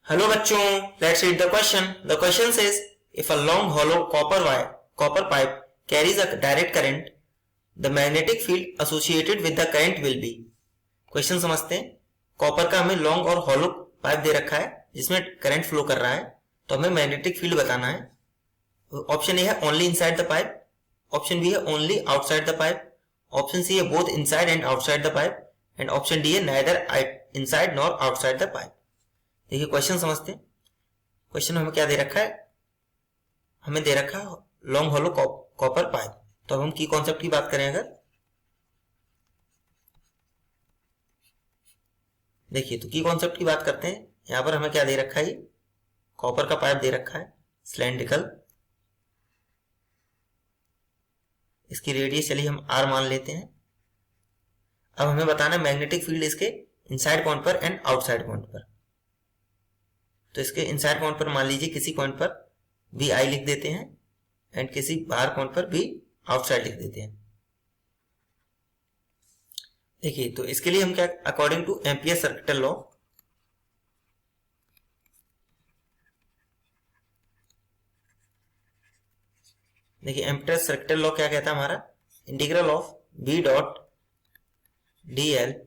Hello बच्चों, let's read the question. The question says, if a long hollow copper pipe carries a direct current, the magnetic field associated with the current will be. Question समझते हैं। Copper का हमें long और hollow pipe दे रखा है जिसमें current flow कर रहा है, तो हमें मैग्नेटिक फील्ड बताना है। ऑप्शन ए है only inside the pipe, option B है only outside the pipe, option C है both inside and outside the pipe, and option D है neither inside nor outside the pipe. देखिए question समझते हैं। Question में हमें क्या दे रखा है, हमें दे रखा है लॉन्ग होलो कॉपर पाइप। तो अब हम की कॉन्सेप्ट की बात करें, अगर देखिए तो की कॉन्सेप्ट की बात करते हैं। यहां पर हमें क्या दे रखा है, कॉपर का पाइप दे रखा है सिलेंड्रिकल, इसकी रेडियस चलिए हम आर मान लेते हैं। अब हमें बताना है मैग्नेटिक फील्ड इसके इनसाइड पॉइंट पर एंड आउटसाइड पॉइंट पर। तो इसके इनसाइड पॉइंट पर मान लीजिए किसी पॉइंट पर भी आई लिख देते हैं एंड किसी बाहर पॉइंट पर भी आउटसाइड लिख देते हैं। देखिए तो इसके लिए हम क्या, according to ampere circuit law, देखिए एम्पियर सर्किट लॉ क्या कहता है हमारा, integral of B dot D L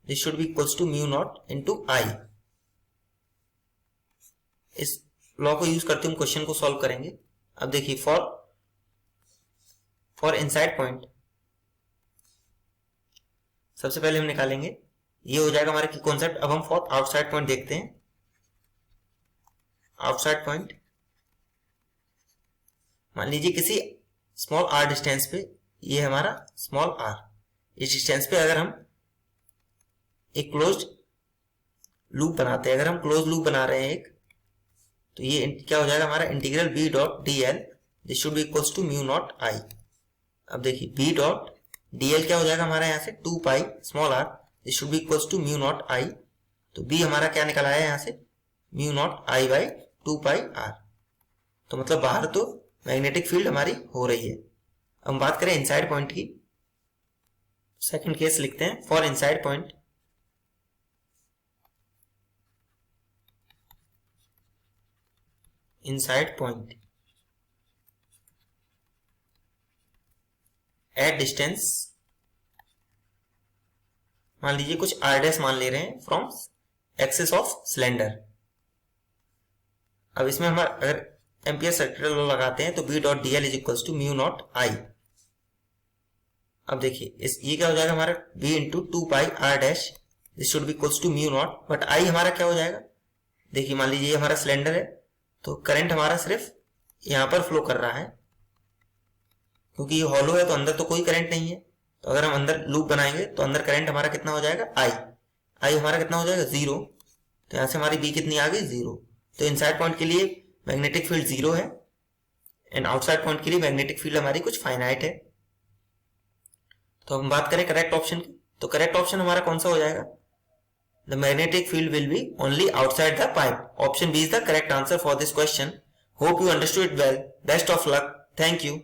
this should be equals to mu naught into I. इस लॉ को यूज करते हुए क्वेश्चन को सॉल्व करेंगे। अब देखिए फॉर इनसाइड पॉइंट सबसे पहले हम निकालेंगे, ये हो जाएगा हमारा की कॉन्सेप्ट। अब हम फॉर आउटसाइड पॉइंट देखते हैं। आउटसाइड पॉइंट मान लीजिए किसी स्मॉल आर डिस्टेंस पे, ये है हमारा स्मॉल आर, इस डिस्टेंस पे अगर हम एक क्लोज्ड लूप बनाते हैं, अगर हम क्लोज लूप बना रहे हैं एक, तो ये क्या हो जाएगा हमारा integral B dot D L this should be equals to mu naught I. अब देखिए बी डॉट डी एल क्या हो जाएगा हमारा यहाँ से 2 pi small R this should be equals to mu naught I. तो बी हमारा क्या निकल आया यहाँ से, mu naught I by 2 pi R. तो मतलब बाहर तो मैग्नेटिक फील्ड हमारी हो रही है। अब हम बात करें इनसाइड पॉइंट की, सेकंड केस लिखते हैं। For inside point at distance, मान लीजिए कुछ आर डैश मान ले रहे हैं फ्रॉम एक्सिस ऑफ सिलेंडर। अब इसमें हम अगर एम्पियर सर्किट लॉ लगाते हैं तो B dot D L is equals to mu naught I. अब देखिए इस ये क्या हो जाएगा हमारा B into 2 pi R dash this should be equals to mu naught, but I हमारा क्या हो जाएगा, देखिए मान लीजिए ये हमारा सिलेंडर है, तो करंट हमारा सिर्फ यहां पर फ्लो कर रहा है, क्योंकि ये हॉलो है तो अंदर तो कोई करंट नहीं है। तो अगर हम अंदर लूप बनाएंगे तो अंदर करंट हमारा कितना हो जाएगा, आई हमारा कितना हो जाएगा 0। तो यहां से हमारी बी कितनी आ गई 0। तो इनसाइड पॉइंट के लिए मैग्नेटिक फील्ड 0 है एंड आउटसाइड पॉइंट के लिए मैग्नेटिक फील्ड हमारी कुछ फाइनाइट है। तो हम बात करें करेक्ट ऑप्शन की, तो करेक्ट ऑप्शन हमारा कौन सा हो जाएगा, the magnetic field will be only outside the pipe. Option B is the correct answer for this question. Hope you understood it well. Best of luck. Thank you.